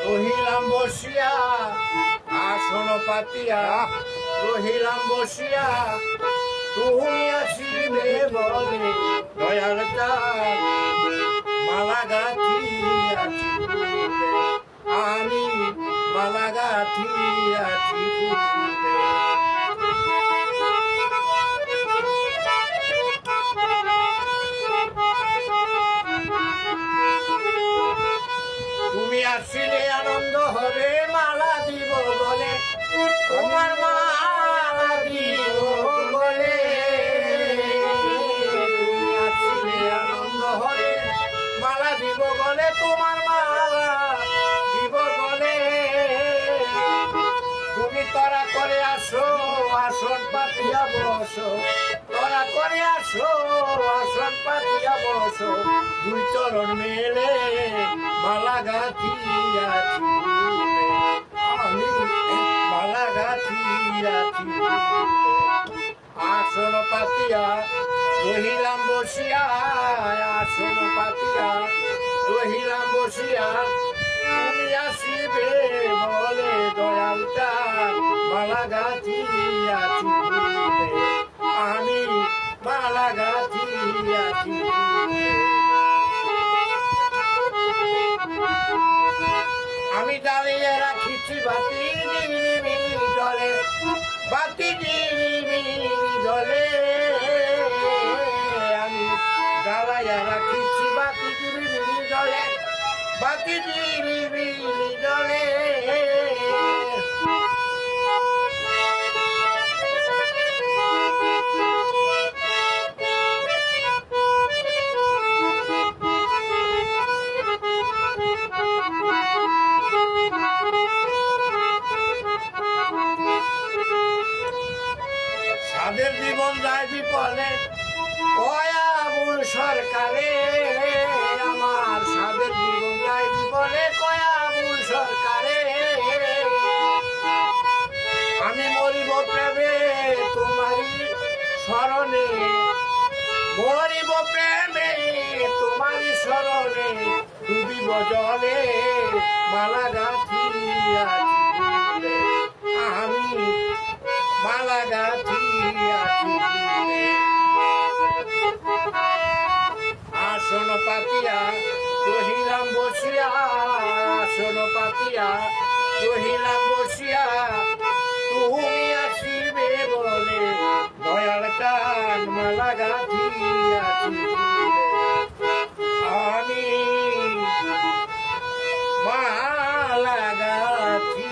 রহিলাম বসিয়া আসন পাতিয়া, রহিলাম বসিয়া তুমি আসিবে বলে দয়াল চাঁদ মালা গাঁথিয়াছি ফুলে, আমি মালা গাঁথিয়াছি ফুলে। তুমি আসিলে আনন্দ হবে মালা দিব বলে, তোমার মালা দিব বলে। তুমি আসিলে আনন্দ হবে মালা দিব বলে, তোমার মালা দিব বলে। তুমি তরা করে আসো আসন পাতিয়া বসো, তরা করে আসো আসন পাতিয়া বসো, দুই চরণ মেলে মালা গাঁথিয়াছি ফুলে, আমি মালা গাঁথিয়াছি ফুলে। আসন পাতিয়া রহিলাম বসিয়া, আসন পাতিয়া রহিলাম বসিয়া, তুমি আসিবে বলে দয়াল চাঁদ মালা গাঁথিয়াছি ফুলে, আমি মালা গাঁথিয়াছি ফুলে। আমি জ্বালিয়ে রাখিছি বাতি নিরিবিলি জলে, বাতি নিরিবিলি জলে। আমি জ্বালাইয়া রাখিছি বাতি নিরিবিলি জলে, বাতি নিরিবিলি জলে। সাদের জীবন যায় বিপদে কয়া আবুল সরকারে, আমার সাদের জীবন যায় বিপদে কয়া আবুল সরকারে। আমি মরিব প্রেমে তোমারই স্মরণে, মরিব প্রেমে তোমারই স্মরণে, ডুবিব জলে মালা গাঁথিয়াছি ফুলে, আমি মালা গাঁথিয়াছি ফুলে। আসন পাতিয়া রহিলাম বসিয়া, আসন পাতিয়া রহিলাম বসিয়া, তুমি আসিবে বলে দয়াল চাঁদ মালা গাঁথিয়াছি ফুলে, আমি মালা গাঁথি